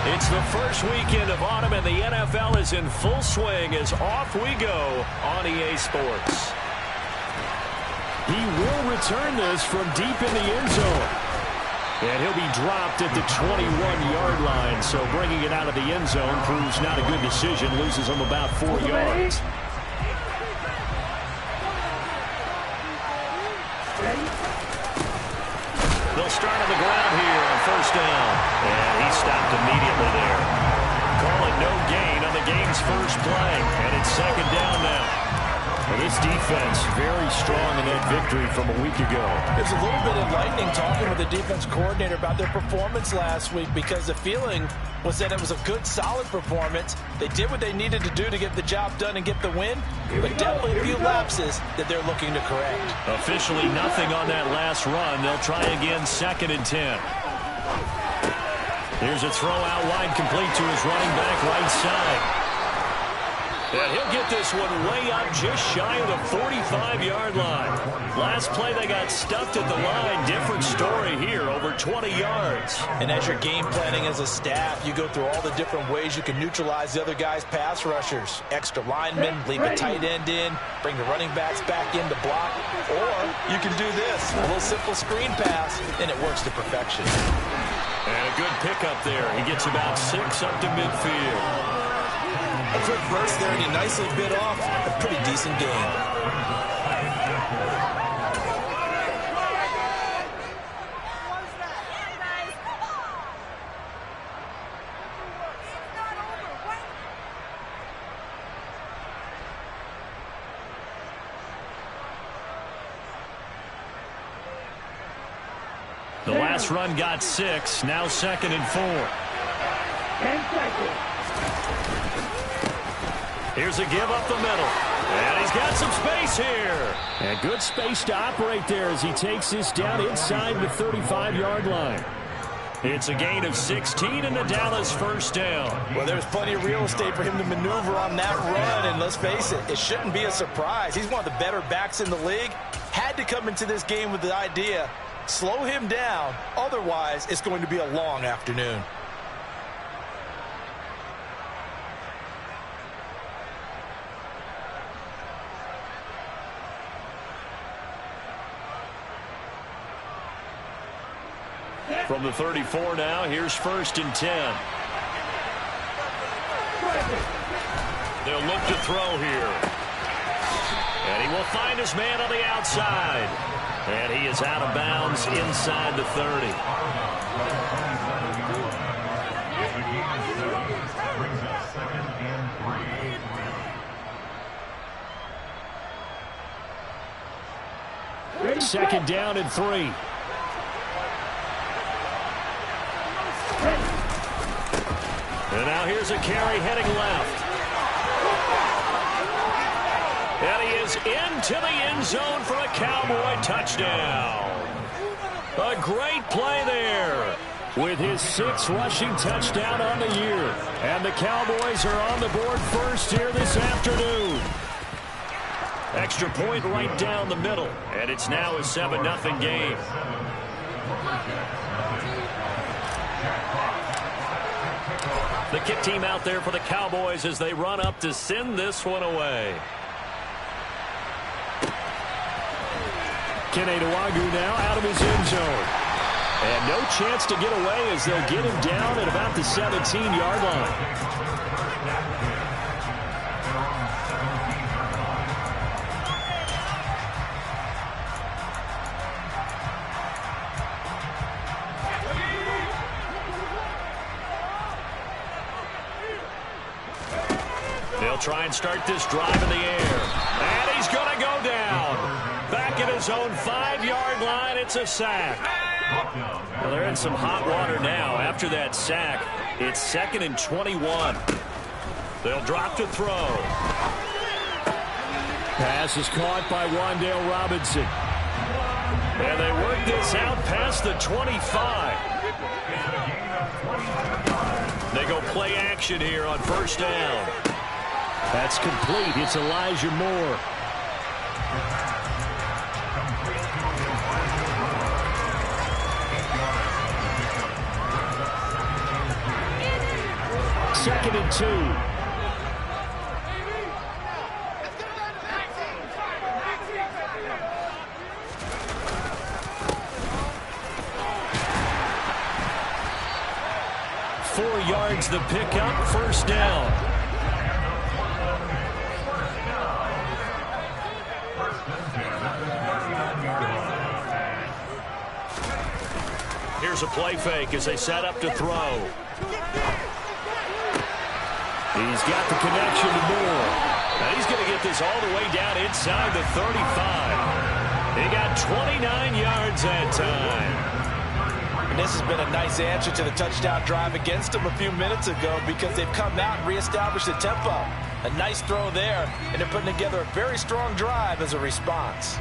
It's the first weekend of autumn, and the NFL is in full swing as off we go on EA Sports. He will return this from deep in the end zone. And he'll be dropped at the 21-yard line, so bringing it out of the end zone proves not a good decision. Loses him about 4 yards. They'll start on the ground here on first down. And he stopped immediately there. Calling no gain on the game's first play. And it's second down now. Well, this defense very strong in that victory from a week ago. There's a little bit enlightening talking with the defense coordinator about their performance last week, because the feeling was that it was a good, solid performance. They did what they needed to do to get the job done and get the win, but definitely a few lapses that they're looking to correct. Officially nothing on that last run. They'll try again, 2nd and 10. Here's a throw out wide, complete to his running back right side. And he'll get this one way up just shy of the 45-yard line. Last play they got stuffed at the line. Different story here, over 20 yards. And as you're game planning as a staff, you go through all the different ways you can neutralize the other guy's pass rushers. Extra linemen, leave a tight end in, bring the running backs back in to block. Or you can do this, a little simple screen pass, and it works to perfection. And a good pickup there. He gets about 6 up to midfield. A quick burst there, and he nicely bit off a pretty decent game. The last run got 6, now 2nd and 4. 10 seconds. Here's a give up the middle. And he's got some space here. And good space to operate there as he takes this down inside the 35-yard line. It's a gain of 16 and the Dallas first down. Well, there's plenty of real estate for him to maneuver on that run. And let's face it, it shouldn't be a surprise. He's one of the better backs in the league. Had to come into this game with the idea, slow him down. Otherwise, it's going to be a long afternoon. From the 34 now, here's 1st and 10. They'll look to throw here. And he will find his man on the outside. And he is out of bounds inside the 30. Second down and 3. And now here's a carry heading left. And he is into the end zone for a Cowboy touchdown. A great play there with his 6th rushing touchdown on the year. And the Cowboys are on the board first here this afternoon. Extra point right down the middle. And it's now a 7-0 game. The kick team out there for the Cowboys as they run up to send this one away. Kene Nwangwu now out of his end zone. And no chance to get away as they'll get him down at about the 17-yard line. They'll try and start this drive in the air. And he's going to go down. Back at his own 5-yard line, it's a sack. Well, they're in some hot water now. After that sack, it's 2nd and 21. They'll drop to throw. Pass is caught by Wan'Dale Robinson. And they work this out past the 25. They go play action here on first down. That's complete. It's Elijah Moore. 2nd and 2. Yards the pickup, 1st down. Here's a play fake as they set up to throw. He's got the connection to Moore. Now he's going to get this all the way down inside the 35. He got 29 yards that time. And this has been a nice answer to the touchdown drive against them a few minutes ago because they've come out and reestablished the tempo. A nice throw there, and they're putting together a very strong drive as a response.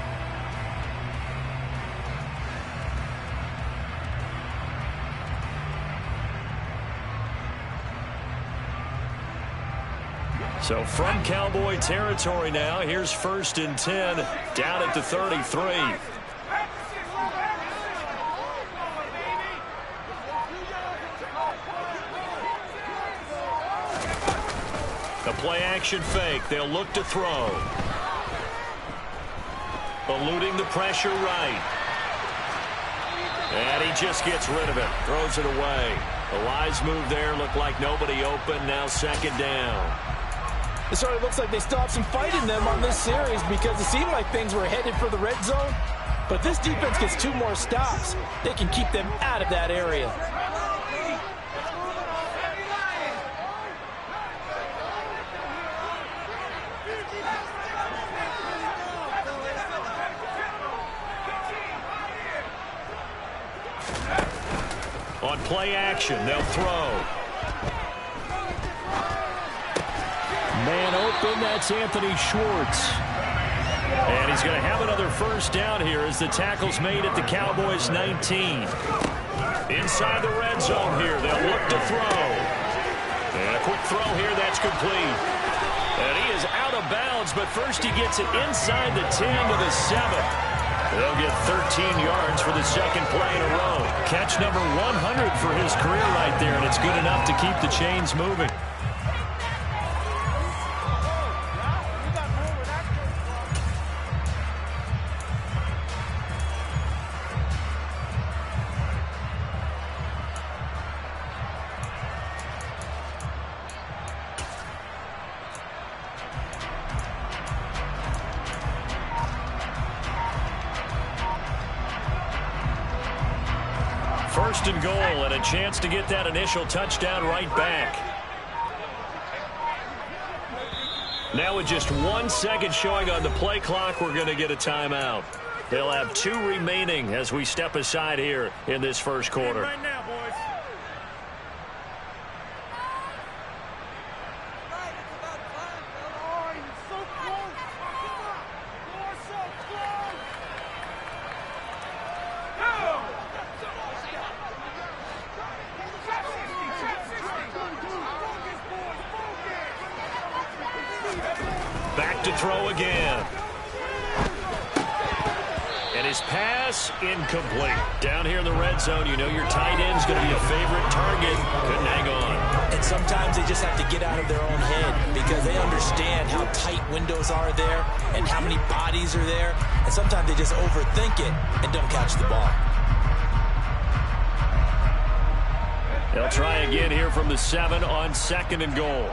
So from Cowboy territory now, here's 1st and 10 down at the 33. The play-action fake. They'll look to throw. Eluding the pressure right. And he just gets rid of it. Throws it away. The wise move there. Looked like nobody open. Now 2nd down. It sort of looks like they still have some fight in them on this series because it seemed like things were headed for the red zone. But if this defense gets 2 more stops, they can keep them out of that area. On play action, they'll throw. Man open, that's Anthony Schwartz. And he's going to have another 1st down here as the tackle's made at the Cowboys 19. Inside the red zone here, they'll look to throw. And a quick throw here, that's complete. And he is out of bounds, but first he gets it inside the 10 to the 7. They'll get 13 yards for the 2nd play in a row. Catch number 100 for his career right there, and it's good enough to keep the chains moving. First and goal, and a chance to get that initial touchdown right back. Now with just 1 second showing on the play clock, we're going to get a timeout. They'll have 2 remaining as we step aside here in this 1st quarter. Right now, boys. Back to throw again. And his pass incomplete. Down here in the red zone, you know your tight end's going to be a favorite target. Couldn't hang on. And sometimes they just have to get out of their own head because they understand how tight windows are there and how many bodies are there. And sometimes they just overthink it and don't catch the ball. They'll try again here from the 7 on 2nd and goal.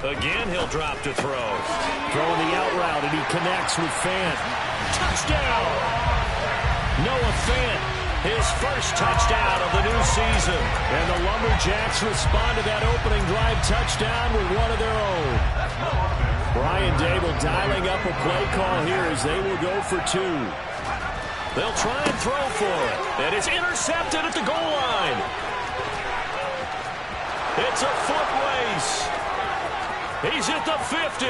Again, he'll drop to throw. Throwing the out route, and he connects with Fant. Touchdown! Noah Fant, his 1st touchdown of the new season. And the Lumberjacks respond to that opening drive touchdown with one of their own. Brian Dable dialing up a play call here as they will go for 2. They'll try and throw for it. And it's intercepted at the goal line. It's a foot race. He's at the 50.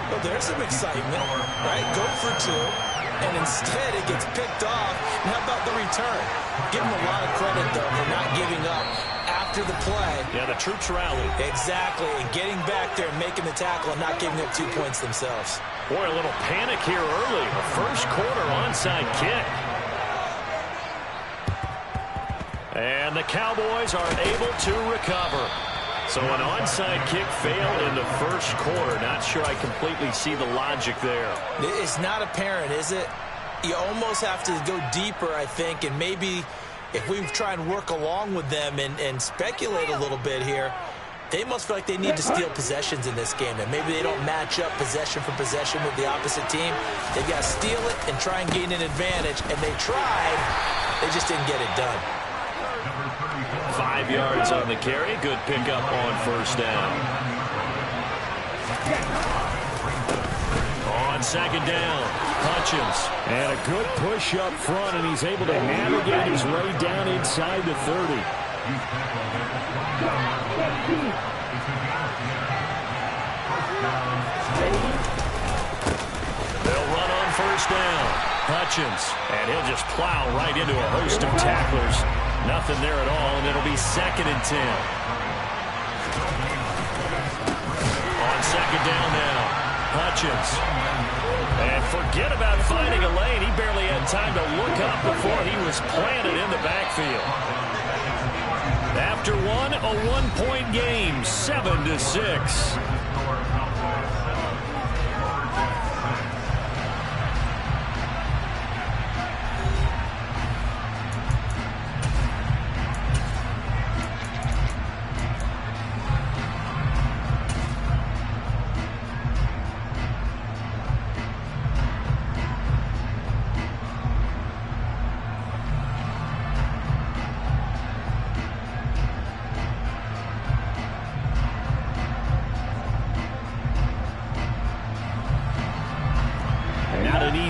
Well, there's some excitement, right? Go for 2, and instead it gets picked off. And how about the return? Give him a lot of credit, though, for not giving up after the play. Yeah, the troops rally. Exactly, and getting back there and making the tackle and not giving up 2 points themselves. Boy, a little panic here early. A first quarter onside kick. And the Cowboys are able to recover. So an onside kick failed in the first quarter. Not sure I completely see the logic there. It's not apparent, is it? You almost have to go deeper, I think, and maybe if we try and work along with them and speculate a little bit here, they must feel like they need to steal possessions in this game. And maybe they don't match up possession for possession with the opposite team. They've got to steal it and try and gain an advantage. And they tried. They just didn't get it done. 5 yards on the carry. Good pickup on first down. On second down, Hutchins. And a good push up front, and he's able to navigate his way down inside the 30. They'll run on first down. Hutchins, and he'll just plow right into a host of tacklers. Nothing there at all, and it'll be 2nd and 10. On second down now, Hutchins. And forget about finding a lane. He barely had time to look up before he was planted in the backfield. After one, a 1-point game, 7-6.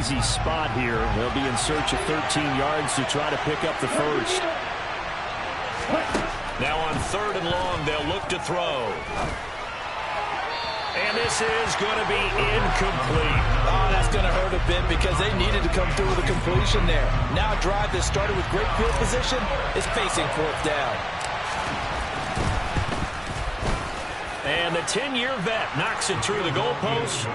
Easy spot here. They'll be in search of 13 yards to try to pick up the first. Now on 3rd and long, they'll look to throw. And this is going to be incomplete. Oh, that's going to hurt a bit because they needed to come through with a completion there. Now a drive that started with great field position is facing 4th down. And the 10-year vet knocks it through the goalpost.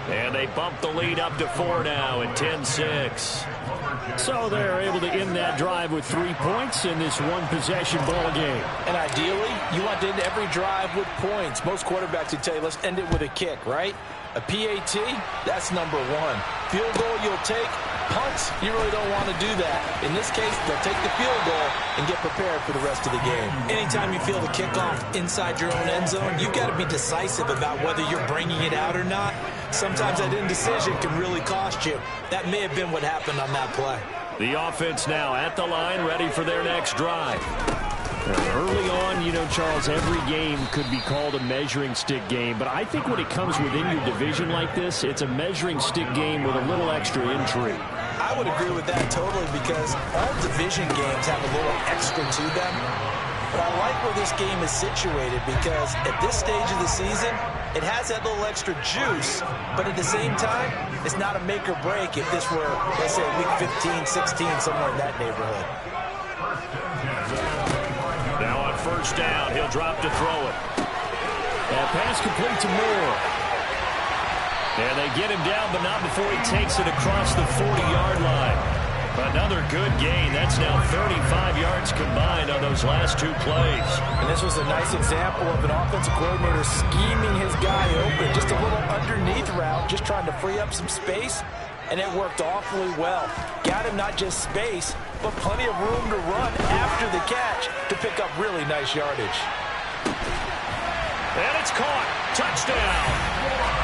And they bump the lead up to 4 now at 10-6. So they're able to end that drive with 3 points in this one-possession ball game. And ideally, you want to end every drive with points. Most quarterbacks would tell you, let's end it with a kick, right? A PAT, that's number 1. Field goal you'll take. Punts, you really don't want to do that. In this case, they'll take the field goal and get prepared for the rest of the game. Anytime you feel the kickoff inside your own end zone, you've got to be decisive about whether you're bringing it out or not. Sometimes that indecision can really cost you. That may have been what happened on that play. The offense now at the line, ready for their next drive. Early on, you know, Charles, every game could be called a measuring stick game, but I think when it comes within your division like this, it's a measuring stick game with a little extra intrigue. I would agree with that totally because all division games have a little extra to them. But I like where this game is situated because at this stage of the season, it has that little extra juice, but at the same time, it's not a make or break if this were, let's say, week 15, 16, somewhere in that neighborhood. Now on first down, he'll drop to throw it. And pass complete to Moore. And they get him down, but not before he takes it across the 40-yard line. Another good gain. That's now 35 yards combined on those last 2 plays. And this was a nice example of an offensive coordinator scheming his guy open. Just a little underneath route, just trying to free up some space. And it worked awfully well. Got him not just space, but plenty of room to run after the catch to pick up really nice yardage. And it's caught. Touchdown.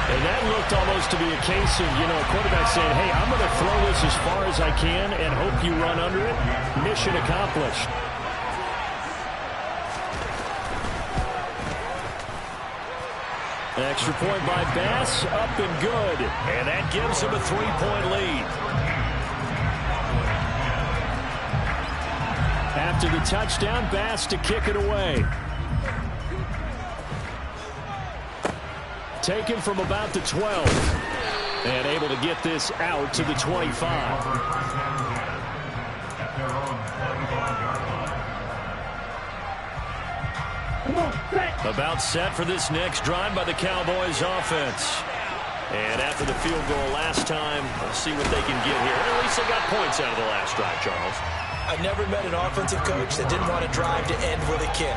And that looked almost to be a case of, you know, a quarterback saying, hey, I'm going to throw this as far as I can and hope you run under it. Mission accomplished. An extra point by Bass, up and good. And that gives him a 3-point lead. After the touchdown, Bass to kick it away. Taken from about the 12. And able to get this out to the 25. About set for this next drive by the Cowboys offense. And after the field goal last time, we'll see what they can get here. At least they got points out of the last drive, Charles. I've never met an offensive coach that didn't want to drive to end with a kick.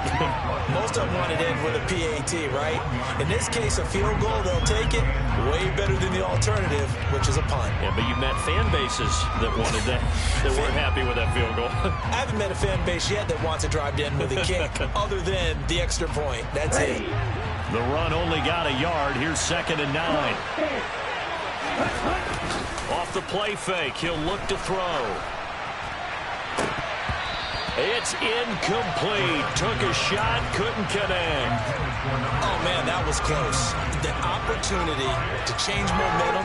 Most of them wanted to end with a PAT, right? In this case, a field goal, they'll take it. Way better than the alternative, which is a punt. Yeah, but you've met fan bases that wanted that weren't happy with that field goal. I haven't met a fan base yet that wants to drive to end with a kick, other than the extra point. That's it. The run only got a yard. Here's 2nd and 9. Off the play fake, he'll look to throw. It's incomplete. Took a shot, couldn't connect. Oh, man, that was close. The opportunity to change momentum,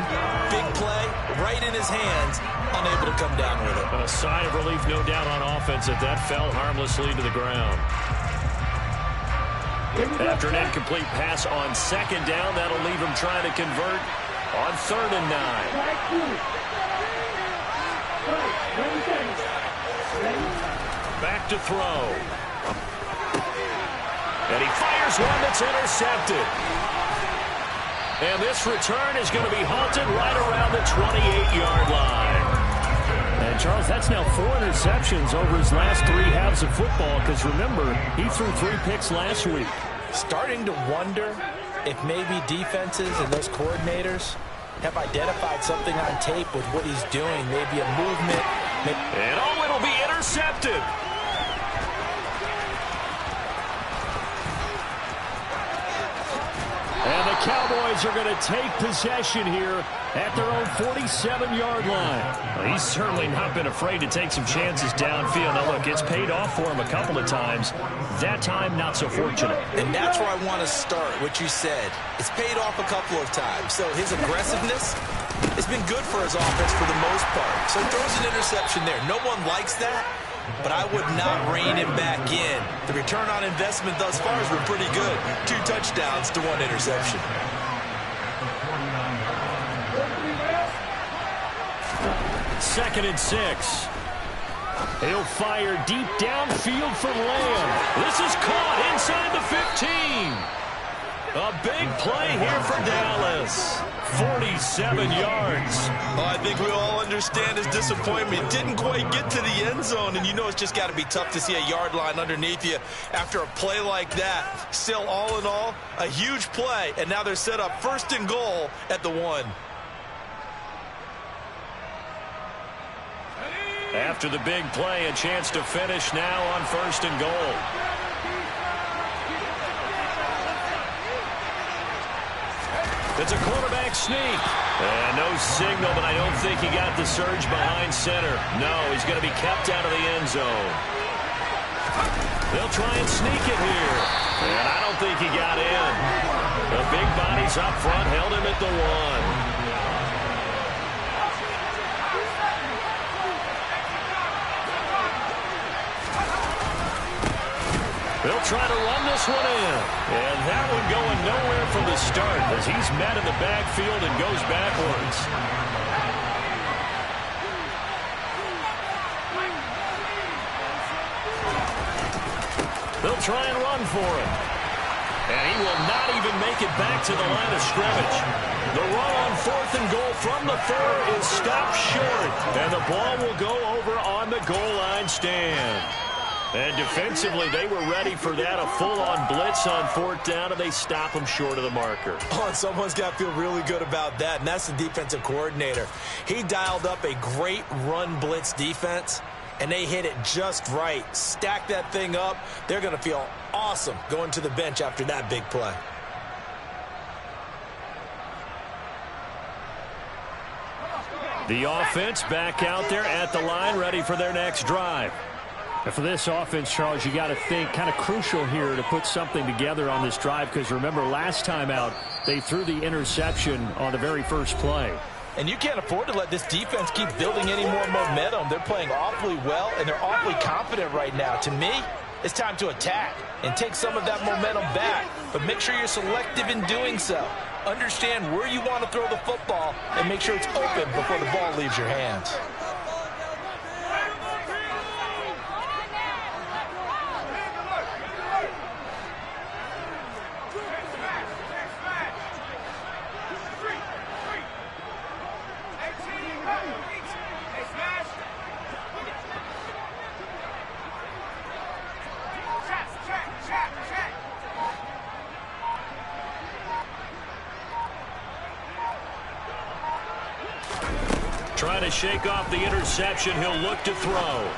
big play, right in his hands, unable to come down with it. A sigh of relief, no doubt, on offense that fell harmlessly to the ground. After an incomplete pass on 2nd down, that'll leave him trying to convert on 3rd and 9. Back to throw. And he fires one that's intercepted. And this return is going to be halted right around the 28-yard line. And, Charles, that's now 4 interceptions over his last 3 halves of football, because, remember, he threw 3 picks last week. Starting to wonder if maybe defenses and those coordinators have identified something on tape with what he's doing, maybe a movement. And, oh, it'll be intercepted. And the Cowboys are going to take possession here at their own 47-yard line. Well, he's certainly not been afraid to take some chances downfield. Now, look, it's paid off for him a couple of times. That time, not so fortunate. And that's where I want to start, what you said. It's paid off a couple of times. So his aggressiveness has been good for his offense for the most part. So he throws an interception there. No one likes that, but I would not rein him back in. The return on investment thus far has been pretty good. 2 touchdowns to 1 interception. Second and 6. He'll fire deep downfield for Lamb. This is caught inside the 15. A big play here for Dallas. 47 yards. Oh, I think we all understand his disappointment. Didn't quite get to the end zone, and you know it's just got to be tough to see a yard line underneath you after a play like that. Still, all in all, a huge play, and now they're set up 1st and goal at the 1. After the big play, a chance to finish now on 1st and goal. It's a quarterback sneak. And no signal, but I don't think he got the surge behind center. No, he's going to be kept out of the end zone. They'll try and sneak it here. And I don't think he got in. The big bodies up front held him at the 1. They'll try to run this one in. And that one going nowhere from the start as he's met in the backfield and goes backwards. They'll try and run for him. And he will not even make it back to the line of scrimmage. The run on 4th and goal from the 4 is stopped short. And the ball will go over on the goal line stand. And defensively, they were ready for that, a full-on blitz on 4th down, and they stop him short of the marker. Oh, and someone's got to feel really good about that, and that's the defensive coordinator. He dialed up a great run blitz defense, and they hit it just right. Stack that thing up. They're going to feel awesome going to the bench after that big play. The offense back out there at the line, ready for their next drive. And for this offense, Charles, you got to think kind of crucial here to put something together on this drive, because remember last time out they threw the interception on the very first play. And you can't afford to let this defense keep building any more momentum. They're playing awfully well, and they're awfully confident right now. To me, it's time to attack and take some of that momentum back, but make sure you're selective in doing so. Understand where you want to throw the football and make sure it's open before the ball leaves your hands. shake off the interception. He'll look to throw.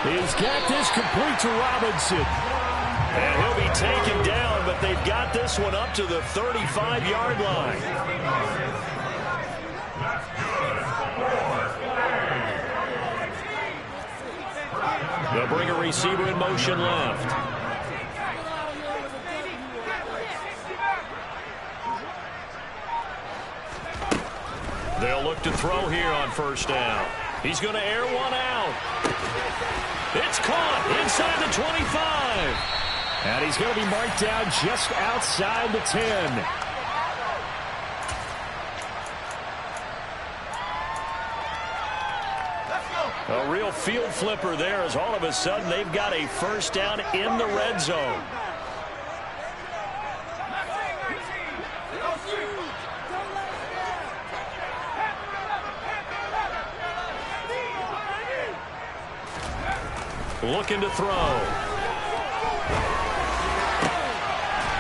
He's got this complete to Robinson. And he'll be taken down, but they've got this one up to the 35-yard line. They'll bring a receiver in motion left. They'll look to throw here on first down. He's going to air one out. It's caught inside the 25. And he's going to be marked down just outside the 10. A real field flipper there as all of a sudden they've got a first down in the red zone. Looking to throw.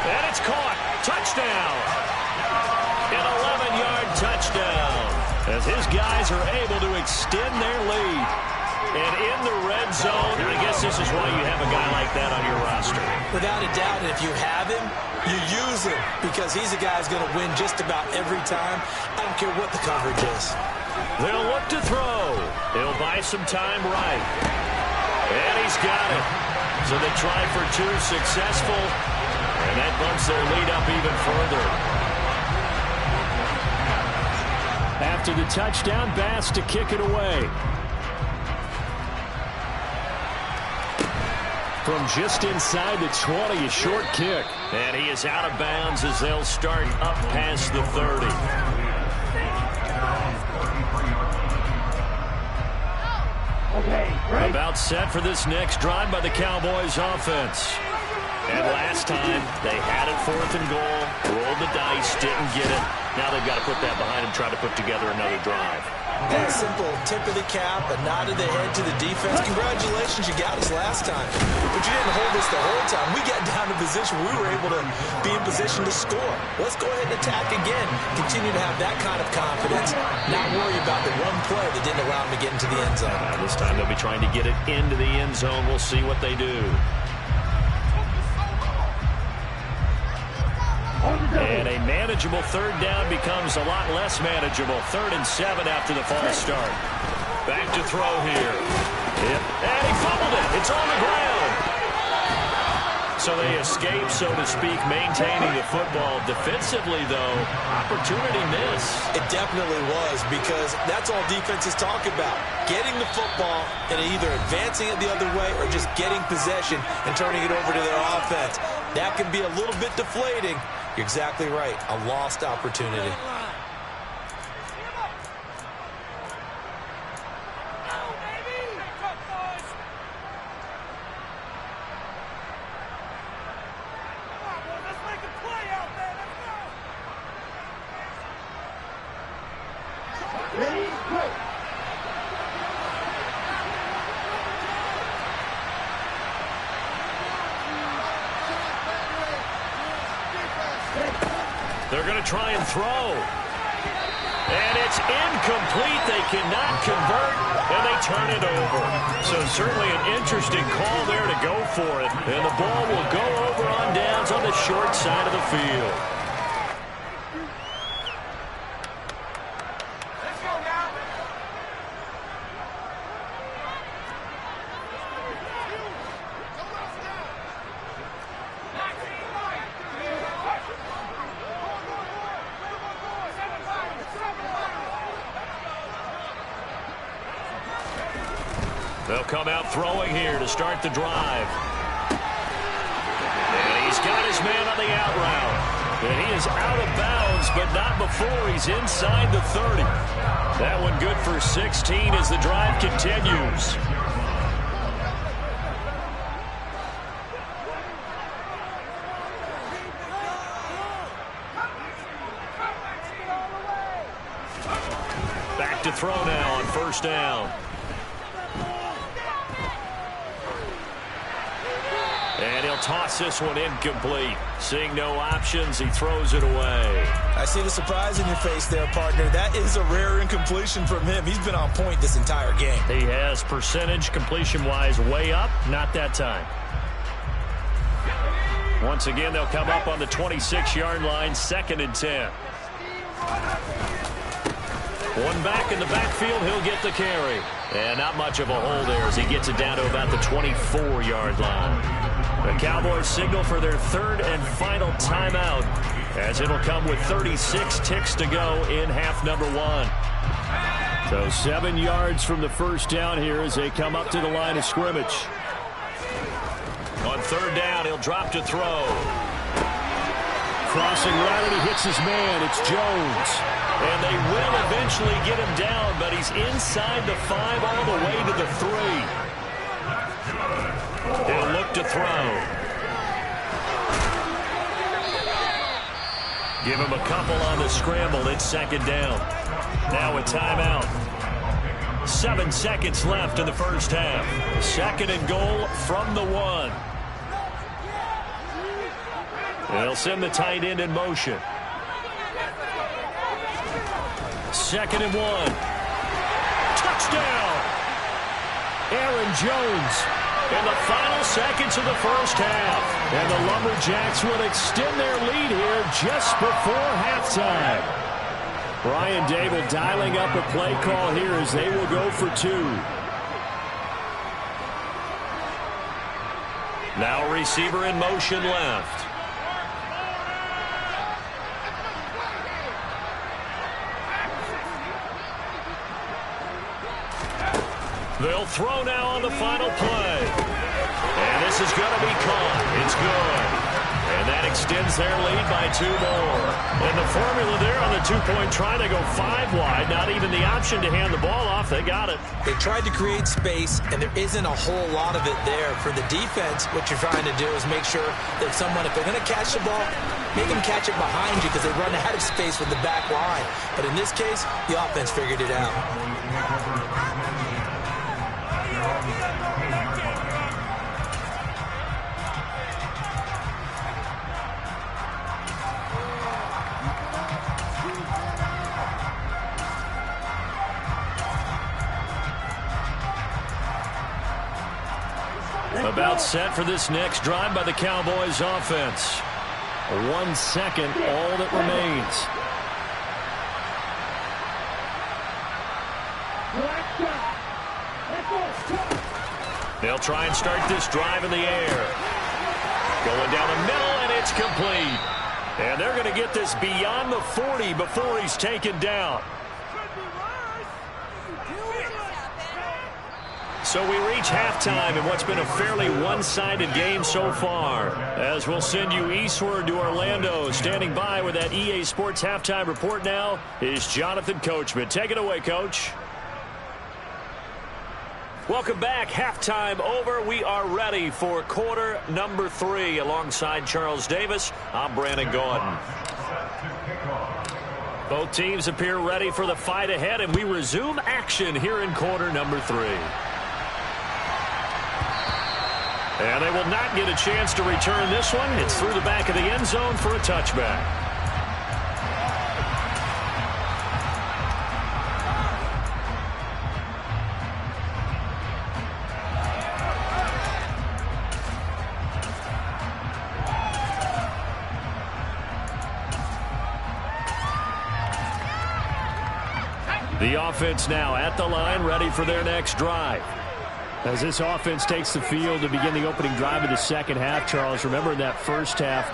And it's caught. Touchdown. An 11-yard touchdown. As his guys are able to extend their lead. And in the red zone, I guess this is why you have a guy like that on your roster. Without a doubt, and if you have him, you use him because he's a guy who's going to win just about every time. I don't care what the coverage is. They'll look to throw. He'll buy some time right. And he's got it. So they try for two, successful. And that bumps their lead up even further. After the touchdown, Bass to kick it away. From just inside the 20, a short kick. And he is out of bounds as they'll start up past the 30. About set for this next drive by the Cowboys offense. And last time, they had it 4th and goal, rolled the dice, didn't get it. Now they've got to put that behind them, try to put together another drive. That simple tip of the cap, a nod of the head to the defense. Congratulations, you got us last time. But you didn't hold us the whole time. We got down to position. We were able to be in position to score. Let's go ahead and attack again. Continue to have that kind of confidence. Not worry about the one play that didn't allow them to get into the end zone. This time they'll be trying to get it into the end zone. We'll see what they do. And a manageable third down becomes a lot less manageable. 3rd and 7 after the false start. Back to throw here. Yep. And he fumbled it. It's on the ground. So they escape, so to speak, maintaining the football. Defensively, though, opportunity miss. It definitely was, because that's all defenses talk about. Getting the football and either advancing it the other way or just getting possession and turning it over to their offense. That can be a little bit deflating. You're exactly right. A lost opportunity. They're going to try and throw. And it's incomplete. They cannot convert, and they turn it over. So certainly an interesting call there to go for it. And the ball will go over on downs on the short side of the field. They'll come out throwing here to start the drive. And he's got his man on the out route. And he is out of bounds, but not before he's inside the 30. That one good for 16 as the drive continues. Back to throw now on first down. And he'll He'll toss this one incomplete. Seeing no options, he throws it away. I see the surprise in your face there, partner. That is a rare incompletion from him. He's been on point this entire game. He has percentage completion-wise way up. Not that time. Once again, they'll come up on the 26-yard line, 2nd and 10. One back in the backfield, he'll get the carry. And not much of a hole there as he gets it down to about the 24-yard line. The Cowboys signal for their 3rd and final timeout as it'll come with 36 ticks to go in half number 1. So 7 yards from the first down here as they come up to the line of scrimmage. On 3rd down, he'll drop to throw. Crossing right, and he hits his man. It's Jones. And they will eventually get him down, but he's inside the 5 all the way to the 3. He'll look to throw. Give him a couple on the scramble. It's 2nd down. Now a timeout. 7 seconds left in the first half. 2nd and goal from the 1. They'll send the tight end in motion. 2nd and 1. Touchdown! Aaron Jones in the final seconds of the first half. And the Lumberjacks will extend their lead here just before halftime. Brian Dable dialing up a play call here as they will go for 2. Now receiver in motion left. They'll throw now on the final play. And this is going to be caught. It's good. And that extends their lead by 2 more. And the formula there on the 2-point try, they go 5 wide. Not even the option to hand the ball off. They got it. They tried to create space, and there isn't a whole lot of it there. For the defense, what you're trying to do is make sure that someone, if they're going to catch the ball, make them catch it behind you because they run out of space with the back line. But in this case, the offense figured it out. About set for this next drive by the Cowboys offense. 1 second, all that remains. They'll try and start this drive in the air. Going down the middle, and it's complete. And they're going to get this beyond the 40 before he's taken down. So we reach halftime in what's been a fairly one-sided game so far. As we'll send you eastward to Orlando. Standing by with that EA Sports halftime report now is Jonathan Coachman. Take it away, Coach. Welcome back. Halftime over. We are ready for quarter number 3. Alongside Charles Davis, I'm Brandon Gaudin. Both teams appear ready for the fight ahead, and we resume action here in quarter number 3. And they will not get a chance to return this one. It's through the back of the end zone for a touchback. The offense now at the line, ready for their next drive. As this offense takes the field to begin the opening drive of the second half, Charles, remember in that first half,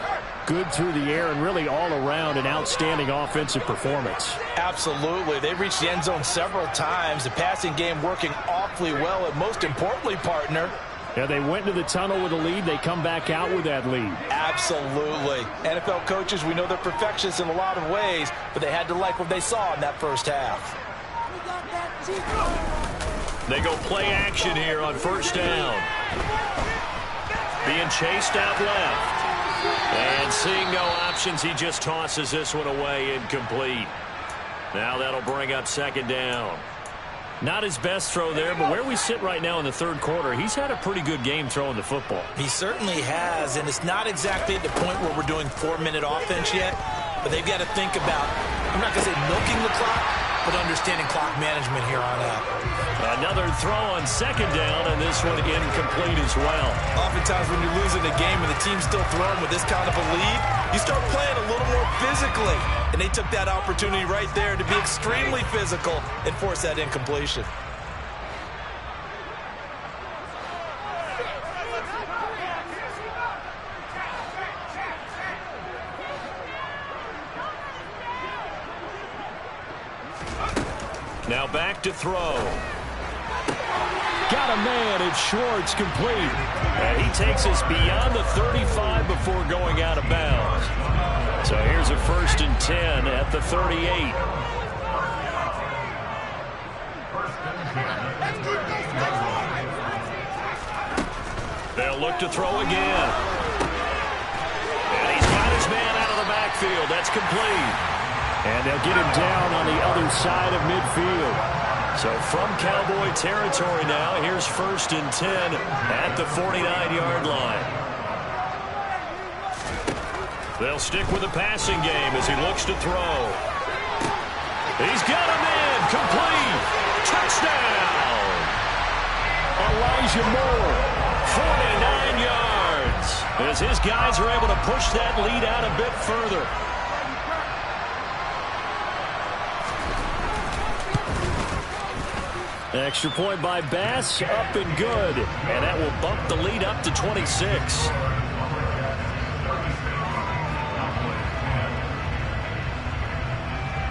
good through the air and really all around an outstanding offensive performance. Absolutely. They reached the end zone several times. The passing game working awfully well, and most importantly, partner, yeah, they went to the tunnel with a lead. They come back out with that lead. Absolutely. NFL coaches, we know they're perfectionists in a lot of ways, but they had to like what they saw in that first half. They go play action here on first down. Being chased out left. And seeing no options, he just tosses this one away incomplete. Now that'll bring up second down. Not his best throw there, but where we sit right now in the third quarter, he's had a pretty good game throwing the football. He certainly has, and it's not exactly at the point where we're doing 4-minute offense yet, but they've got to think about, I'm not going to say milking the clock, but understanding clock management here on out. Another throw on second down, and this one incomplete as well. Oftentimes when you're losing a game and the team's still throwing with this kind of a lead, you start playing a little more physically. And they took that opportunity right there to be extremely physical and force that incompletion. Now back to throw. Got a man, it's Schwartz, complete. And he takes us beyond the 35 before going out of bounds. So here's a 1st and 10 at the 38. They'll look to throw again. And he's got his man out of the backfield. That's complete. And they'll get him down on the other side of midfield. So from Cowboy territory now, here's 1st and 10 at the 49-yard line. They'll stick with the passing game as he looks to throw. He's got him in. Complete. Touchdown. Elijah Moore, 49 yards. As his guys are able to push that lead out a bit further. Extra point by Bass, up and good. And that will bump the lead up to 26.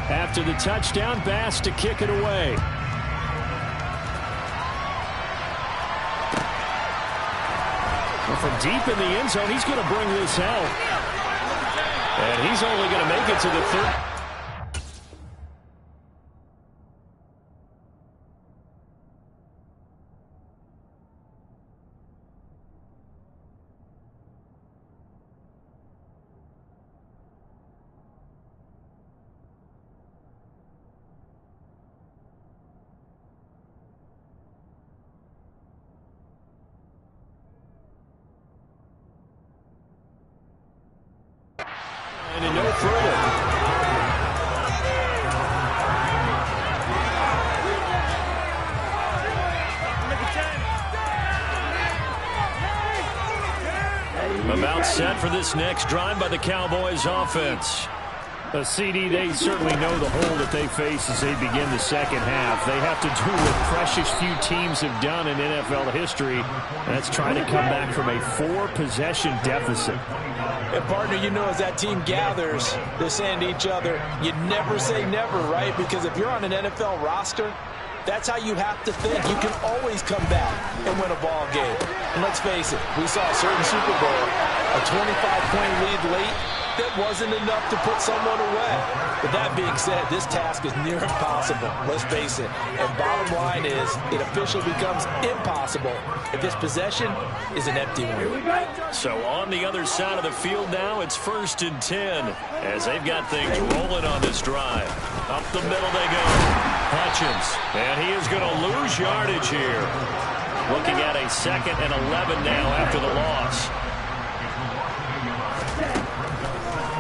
After the touchdown, Bass to kick it away. Well, from deep in the end zone, he's going to bring this out. And he's only going to make it to the third. And no further. About set for this next drive by the Cowboys offense. CD, they certainly know the hole that they face as they begin the second half. They have to do what precious few teams have done in NFL history. That's trying to come back from a 4-possession deficit. And partner, you know, as that team gathers, they're saying to each other, you never say never, right? Because if you're on an NFL roster, that's how you have to think. You can always come back and win a ball game. And let's face it, we saw a certain Super Bowl, a 25-point lead late, that wasn't enough to put someone away. But that being said, this task is near impossible. Let's face it. And bottom line is, it officially becomes impossible if this possession is an empty one. So on the other side of the field now, it's 1st and 10 as they've got things rolling on this drive. Up the middle they go. Hutchins, and he is going to lose yardage here. Looking at a 2nd and 11 now after the loss.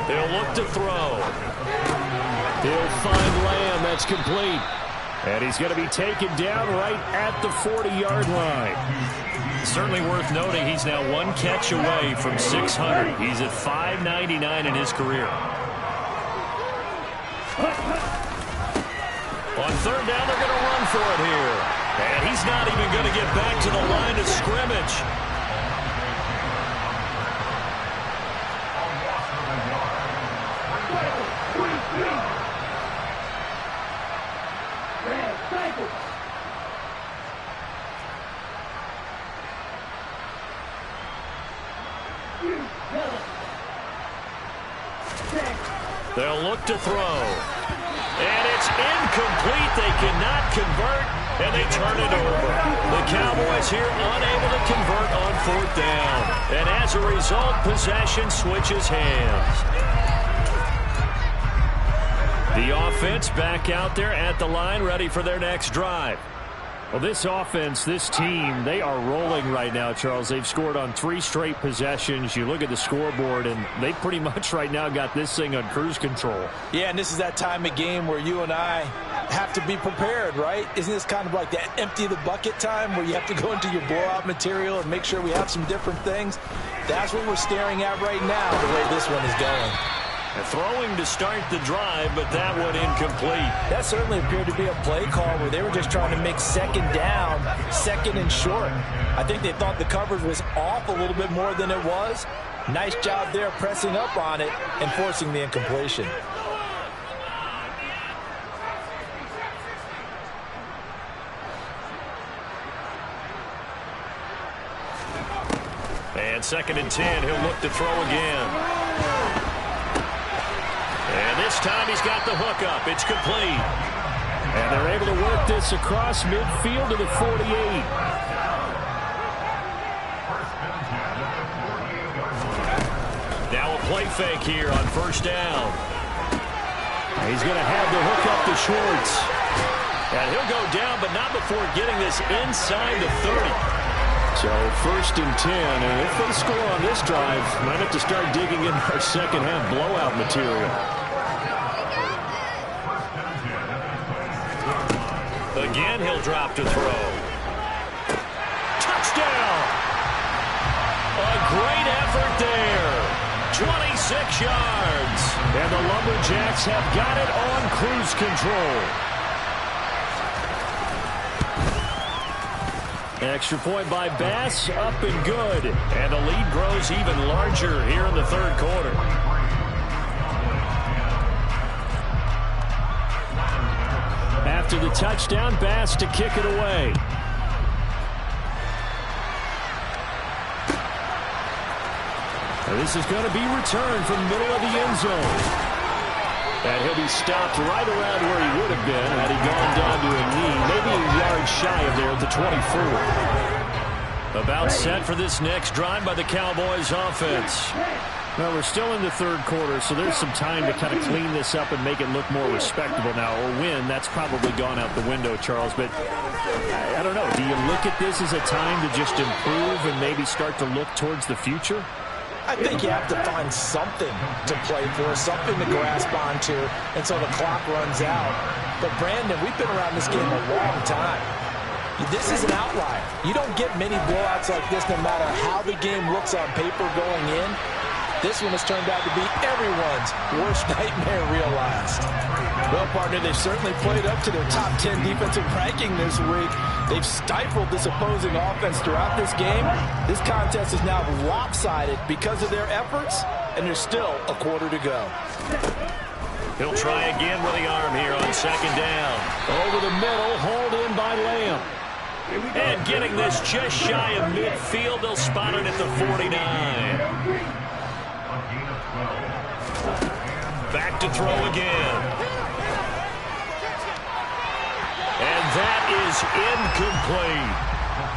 He'll look to throw. He'll find Lamb. That's complete. And he's going to be taken down right at the 40-yard line. Certainly worth noting he's now 1 catch away from 600. He's at 599 in his career. On 3rd down, they're going to run for it here. And he's not even going to get back to the line of scrimmage. They'll look to throw. And it's incomplete. They cannot convert, and they turn it over. The Cowboys here unable to convert on 4th down. And as a result, possession switches hands. The offense back out there at the line, ready for their next drive. Well, this offense, this team, they are rolling right now, Charles. They've scored on 3 straight possessions. You look at the scoreboard, and they pretty much right now got this thing on cruise control. Yeah, and this is that time of game where you and I have to be prepared, right? Isn't this kind of like that empty the bucket time where you have to go into your blowout material and make sure we have some different things? That's what we're staring at right now, the way this one is going. Throwing to start the drive, but that one incomplete. That certainly appeared to be a play call where they were just trying to make second down, second and short. I think they thought the coverage was off a little bit more than it was. Nice job there pressing up on it and forcing the incompletion. And 2nd and 10, he'll look to throw again. And this time he's got the hook up. It's complete. And they're able to work this across midfield to the 48. Now a play fake here on 1st down. He's going to have the hook up to Schwartz. And he'll go down, but not before getting this inside the 30. So 1st and 10, and if they score on this drive, might have to start digging in our second half blowout material. Again, he'll drop to throw. Touchdown! A great effort there. 26 yards. And the Lumberjacks have got it on cruise control. Extra point by Bass, up and good. And the lead grows even larger here in the 3rd quarter. After the touchdown, Bass to kick it away. And this is going to be returned from the middle of the end zone. And he'll be stopped right around where he would have been had he gone down to a knee, maybe a yard shy of there at the 24. About set for this next drive by the Cowboys offense. Well, we're still in the 3rd quarter, so there's some time to kind of clean this up and make it look more respectable now. Or win, that's probably gone out the window, Charles. But I don't know. Do you look at this as a time to just improve and maybe start to look towards the future? I think you have to find something to play for, something to grasp onto until the clock runs out. But, Brandon, we've been around this game a long time. This is an outlier. You don't get many blowouts like this no matter how the game looks on paper going in. This one has turned out to be everyone's worst nightmare realized. Well, partner, they've certainly played up to their top 10 defensive ranking this week. They've stifled this opposing offense throughout this game. This contest is now lopsided because of their efforts, and there's still a quarter to go. He'll try again with the arm here on 2nd down. Over the middle, hauled in by Lamb. And getting this just shy of midfield, they'll spot it at the 49. Back to throw again. And that is incomplete.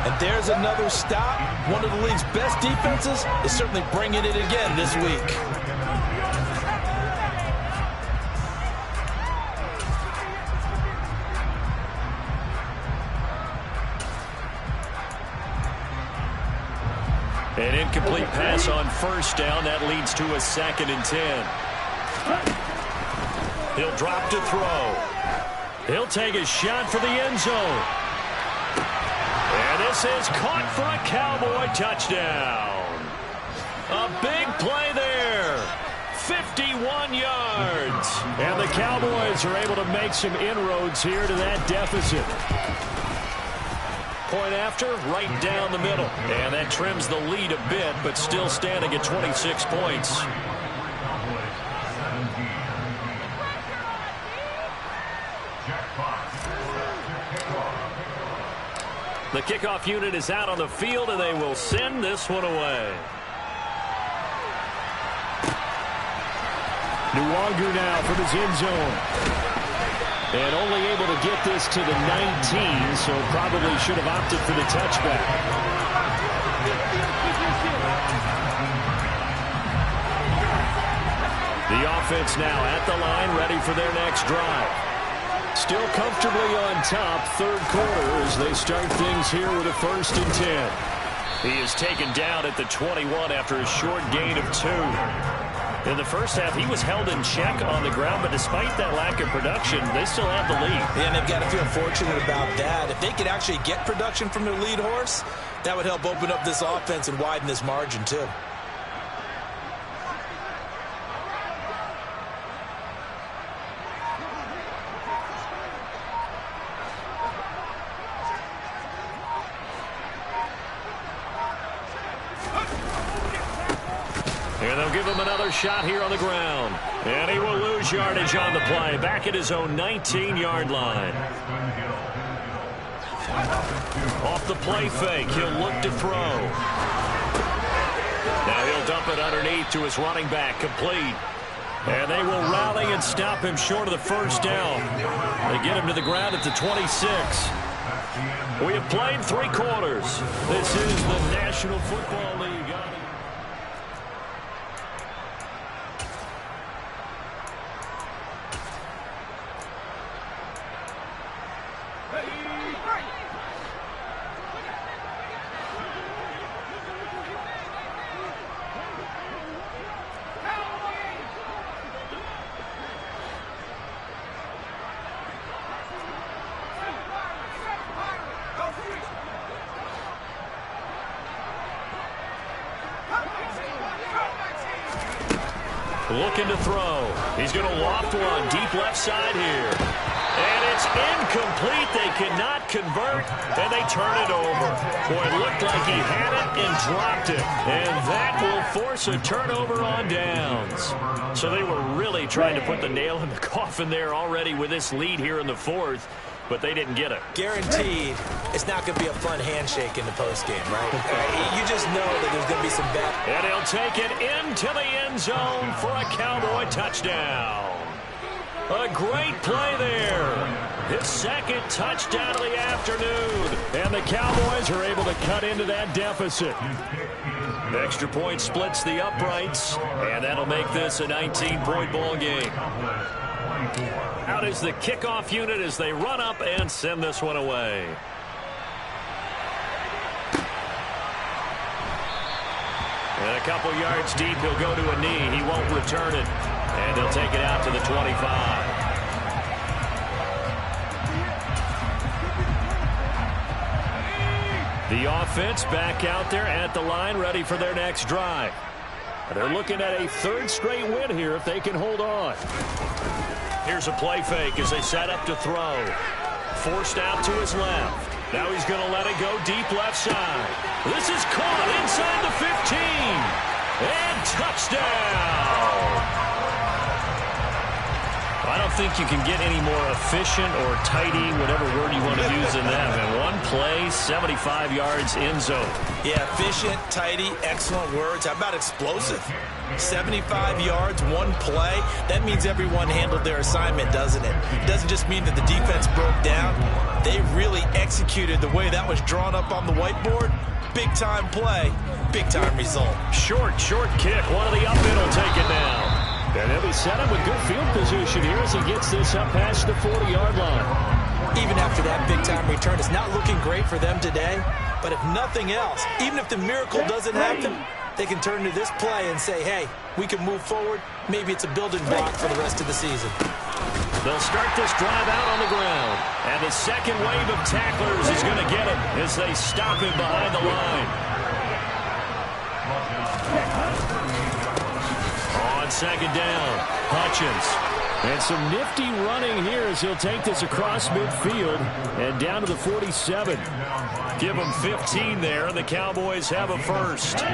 And there's another stop. One of the league's best defenses is certainly bringing it again this week. An incomplete pass on 1st down. That leads to a 2nd and 10. He'll drop to throw. He'll take a shot for the end zone. And this is caught for a Cowboy touchdown. A big play there. 51 yards. And the Cowboys are able to make some inroads here to that deficit. Point after, right down the middle. And that trims the lead a bit, but still standing at 26 points. The kickoff unit is out on the field, and they will send this one away. Nuwanger now from his end zone. And only able to get this to the 19, so probably should have opted for the touchback. The offense now at the line, ready for their next drive. Still comfortably on top, third quarter, as they start things here with a 1st and 10. He is taken down at the 21 after a short gain of 2. In the first half, he was held in check on the ground, but despite that lack of production, they still have the lead. Yeah, and they've got to feel fortunate about that. If they could actually get production from their lead horse, that would help open up this offense and widen this margin, too. And they'll give him another shot here on the ground. And he will lose yardage on the play. Back at his own 19-yard line. Off the play fake, he'll look to throw. Now he'll dump it underneath to his running back, complete. And they will rally and stop him short of the first down. They get him to the ground at the 26. We have played 3 quarters. This is the National Football League. Looking to throw. He's going to loft one deep left side here. And it's incomplete. They cannot convert, and they turn it over. Boy, it looked like he had it and dropped it. And that will force a turnover on downs. So they were really trying to put the nail in the coffin there already with this lead here in the 4th. But they didn't get it. Guaranteed, it's not going to be a fun handshake in the postgame, right? You just know that there's going to be some bad. And he'll take it into the end zone for a Cowboy touchdown. A great play there. His 2nd touchdown of the afternoon. And the Cowboys are able to cut into that deficit. Extra point splits the uprights. And that'll make this a 19-point ball game. Out is the kickoff unit as they run up and send this one away. And a couple yards deep, he'll go to a knee. He won't return it. And they'll take it out to the 25. The offense back out there at the line, ready for their next drive. They're looking at a 3rd straight win here if they can hold on. Here's a play fake as they set up to throw. Forced out to his left. Now he's going to let it go deep left side. This is caught inside the 15. And touchdown. I don't think you can get any more efficient or tidy, whatever word you want to use in that. And one play, 75 yards in zone. Yeah, efficient, tidy, excellent words. How about explosive? 75 yards, one play. That means everyone handled their assignment, doesn't it? It doesn't just mean that the defense broke down. They really executed the way that was drawn up on the whiteboard. Big-time play, big-time result. Short kick. One of the up in will take it now. And he'll be set up with good field position here as he gets this up past the 40-yard line. Even after that big-time return, it's not looking great for them today. But if nothing else, even if the miracle doesn't happen, they can turn to this play and say, hey, we can move forward. Maybe it's a building block for the rest of the season. They'll start this drive out on the ground. And the second wave of tacklers is going to get him as they stop him behind the line. On 2nd down, Hutchins. And some nifty running here as he'll take this across midfield and down to the 47. Give them 15 there, and the Cowboys have a 1st.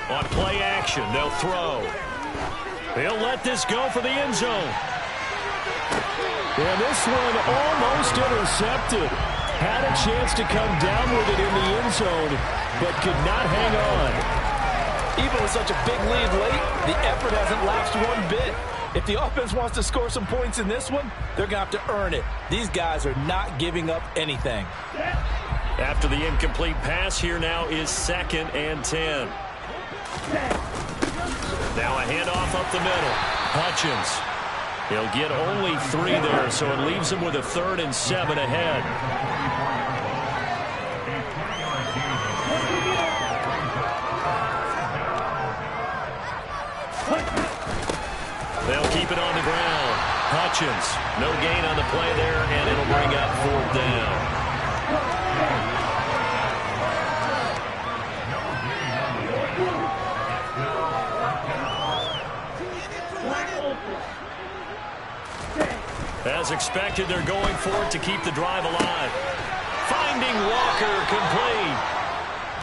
On play action, they'll throw. He'll let this go for the end zone. And this one almost intercepted. Had a chance to come down with it in the end zone, but could not hang on. Even with such a big lead late, the effort hasn't lapsed one bit. If the offense wants to score some points in this one, they're going to have to earn it. These guys are not giving up anything. After the incomplete pass, here now is 2nd and 10. Now a handoff up the middle. Hutchins. He'll get only 3 there, so it leaves him with a 3rd and 7 ahead. They'll keep it on the ground. Hutchins, no gain on the play there, and it'll bring up 4th down. As expected, they're going for it to keep the drive alive. Finding Walker complete.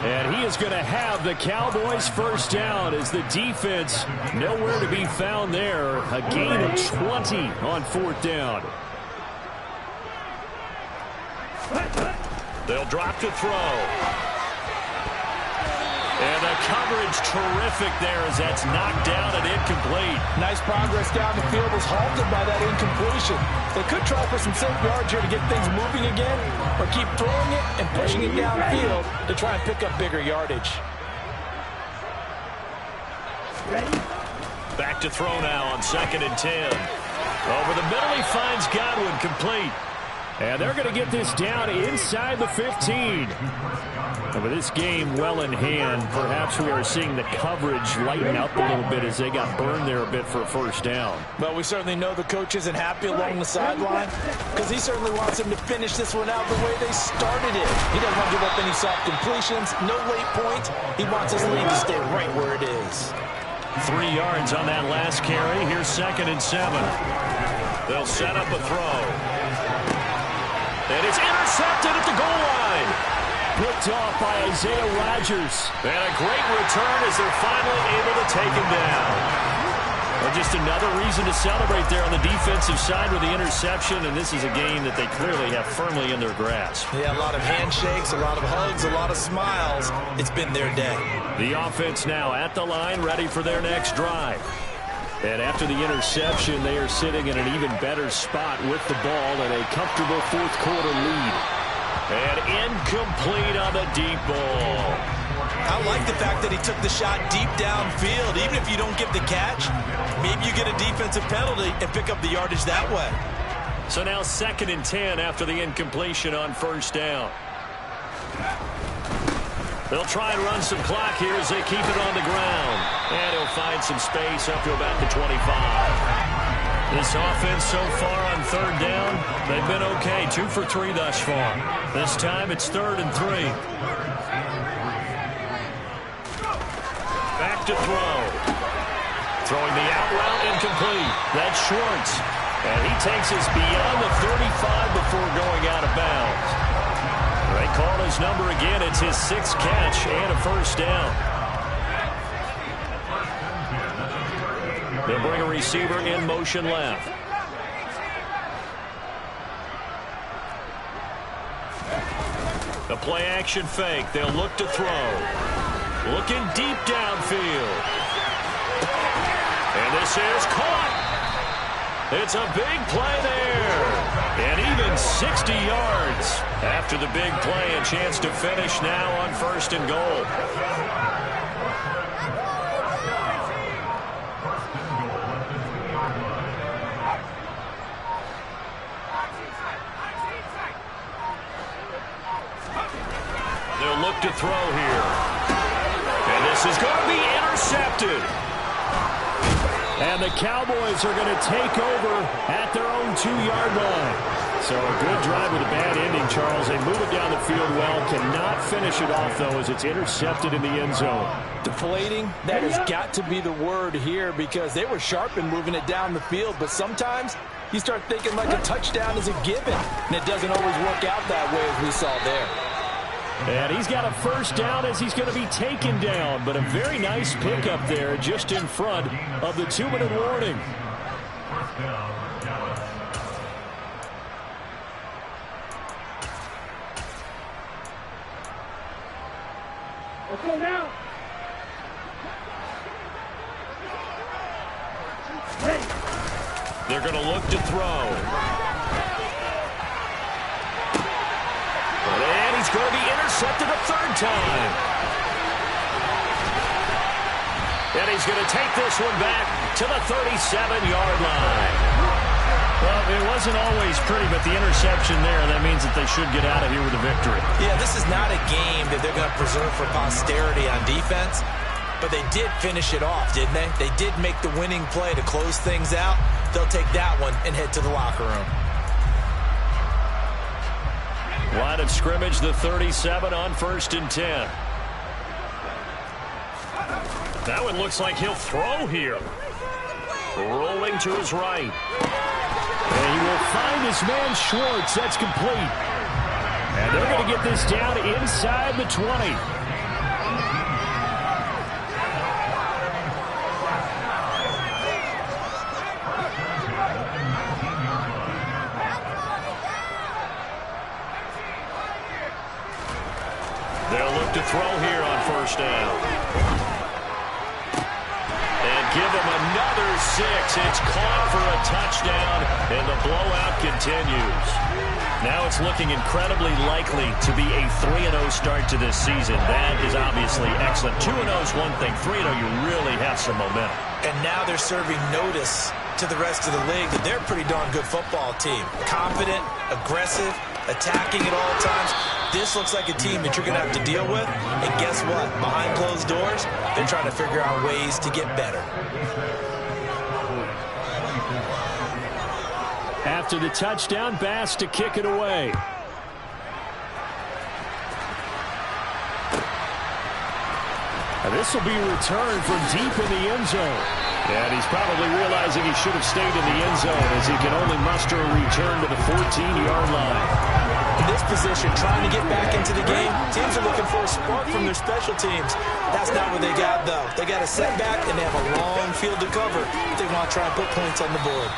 And he is going to have the Cowboys first down as the defense nowhere to be found there. A gain of 20 on 4th down. They'll drop to throw. And the coverage terrific there as that's knocked down and incomplete. Nice progress down the field was halted by that incompletion. They could try for some safe yards here to get things moving again, or keep throwing it and pushing it downfield to try and pick up bigger yardage. Back to throw now on 2nd and 10. Over the middle, he finds Godwin complete. And they're going to get this down inside the 15. And with this game well in hand, perhaps we are seeing the coverage lighten up a little bit as they got burned there a bit for a first down. Well, we certainly know the coach isn't happy along the sideline because he certainly wants them to finish this one out the way they started it. He doesn't want to give up any soft completions, no late points. He wants his lead to stay right where it is. 3 yards on that last carry. Here's 2nd and 7. They'll set up a throw. And it's intercepted at the goal line. Picked off by Isaiah Rodgers. And a great return as they're finally able to take him down. Well, just another reason to celebrate there on the defensive side with the interception, and this is a game that they clearly have firmly in their grasp. Yeah, a lot of handshakes, a lot of hugs, a lot of smiles. It's been their day. The offense now at the line, ready for their next drive. And after the interception, they are sitting in an even better spot with the ball and a comfortable 4th quarter lead. And incomplete on the deep ball. I like the fact that he took the shot deep downfield. Even if you don't get the catch, maybe you get a defensive penalty and pick up the yardage that way. So now 2nd and 10 after the incompletion on 1st down. They'll try and run some clock here as they keep it on the ground. And he'll find some space up to about the 25. This offense so far on 3rd down, they've been okay. 2 for 3 thus far. This time it's 3rd and 3. Back to throw. Throwing the out route incomplete. That's Schwartz. And he takes us beyond the 35 before going out of bounds. They call his number again. It's his 6th catch and a first down. They'll bring a receiver in motion left. The play action fake. They'll look to throw. Looking deep downfield. And this is caught. It's a big play there. And even 60 yards after the big play. A chance to finish now on 1st and goal. They'll look to throw here. And this is going to be intercepted. And the Cowboys are going to take over at their own 2-yard line. So a good drive with a bad ending, Charles. They move it down the field well. Cannot finish it off, though, as it's intercepted in the end zone. Deflating, that has got to be the word here because they were sharp in moving it down the field. But sometimes you start thinking like a touchdown is a given. And it doesn't always work out that way as we saw there. And he's got a first down as he's going to be taken down. But a very nice pickup there just in front of the 2-minute warning. Let's go now. They're going to look to throw. And he's going to be intercepted a 3rd time. And he's going to take this one back to the 37-yard line. Well, it wasn't always pretty, but the interception there, that means that they should get out of here with a victory. Yeah, this is not a game that they're going to preserve for posterity on defense, but they did finish it off, didn't they? They did make the winning play to close things out. They'll take that one and head to the locker room. Line of scrimmage, the 37 on 1st and 10. That one looks like he'll throw here. Rolling to his right. And he will find his man Schwartz. That's complete. And they're going to get this down inside the 20. They'll look to throw here on 1st down. Give him another 6. It's caught for a touchdown, and the blowout continues. Now it's looking incredibly likely to be a 3-0 start to this season. That is obviously excellent. 2-0 is one thing. 3-0, you really have some momentum. And now they're serving notice to the rest of the league that they're a pretty darn good football team. Confident, aggressive, attacking at all times. This looks like a team that you're going to have to deal with. And guess what? Behind closed doors, they're trying to figure out ways to get better. After the touchdown, Bass to kick it away. And this will be returned from deep in the end zone. And he's probably realizing he should have stayed in the end zone as he can only muster a return to the 14-yard line. In this position, trying to get back into the game, teams are looking for a spark from their special teams. That's not what they got, though. They got a setback, and they have a long field to cover if they want to try and put points on the board.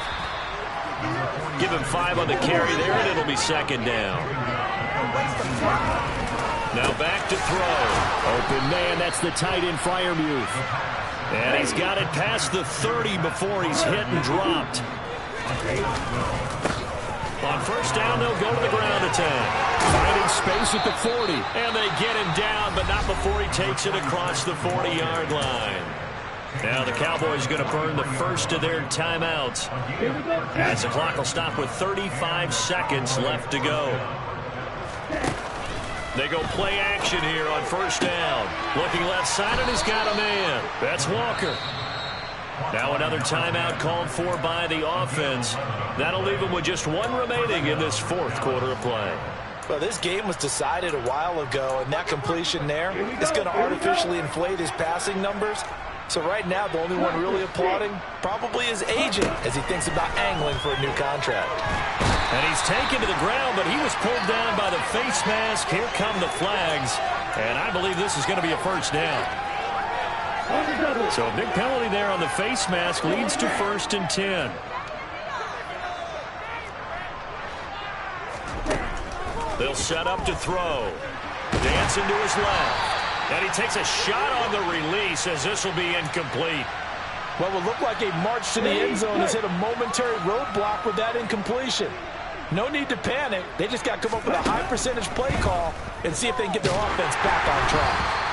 Give him 5 on the carry there, and it'll be 2nd down. Now back to throw. Open man, that's the tight end, Freiermuth. And he's got it past the 30 before he's hit and dropped. On 1st down, they'll go to the ground attack. Finding space at the 40. And they get him down, but not before he takes it across the 40-yard line. Now the Cowboys going to burn the first of their timeouts, as the clock will stop with 35 seconds left to go. They go play action here on 1st down. Looking left side, and he's got a man. That's Walker. Now another timeout called for by the offense. That'll leave them with just 1 remaining in this 4th quarter of play. Well, this game was decided a while ago, and that completion there is going to artificially inflate his passing numbers. So right now, the only one really applauding probably his agent as he thinks about angling for a new contract. And he's taken to the ground, but he was pulled down by the face mask. Here come the flags, and I believe this is going to be a 1st down. So a big penalty there on the face mask leads to 1st and 10. They'll set up to throw. Dancing to his left. And he takes a shot on the release as this will be incomplete. What will look like a march to the end zone has hit a momentary roadblock with that incompletion. No need to panic. They just got to come up with a high percentage play call and see if they can get their offense back on track.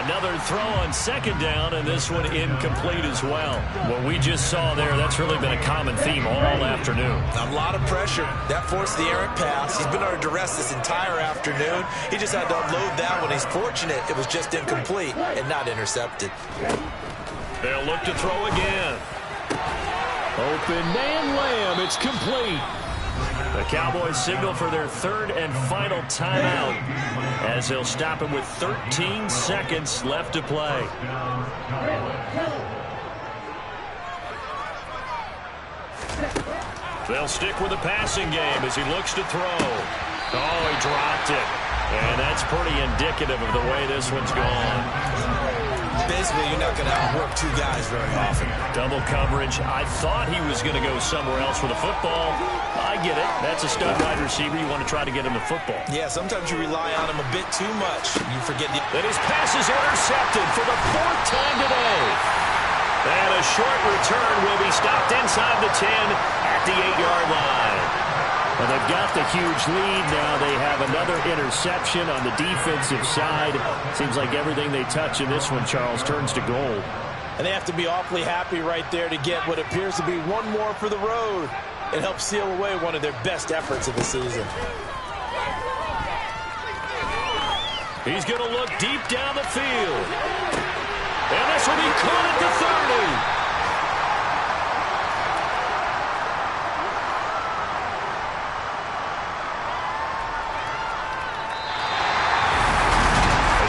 Another throw on 2nd down, and this one incomplete as well. What we just saw there, that's really been a common theme all afternoon. A lot of pressure. That forced the errant pass. He's been under duress this entire afternoon. He just had to unload that one. He's fortunate it was just incomplete and not intercepted. They'll look to throw again. Open man Lamb. It's complete. The Cowboys signal for their 3rd and final timeout as they'll stop it with 13 seconds left to play. They'll stick with the passing game as he looks to throw. Oh, he dropped it. And that's pretty indicative of the way this one's gone. Basically, you're not going to outwork 2 guys very often. Double coverage. I thought he was going to go somewhere else with the football. I get it. That's a stud wide receiver. You want to try to get him the football. Yeah, sometimes you rely on him a bit too much. You forget the... Then his pass is intercepted for the 4th time today. And a short return will be stopped inside the 10 at the 8-yard line. And they've got the huge lead. Now they have another interception on the defensive side. Seems like everything they touch in this one, Charles, turns to gold. And they have to be awfully happy right there to get what appears to be one more for the road. It helps seal away one of their best efforts of the season. He's going to look deep down the field. And this will be caught at the 30.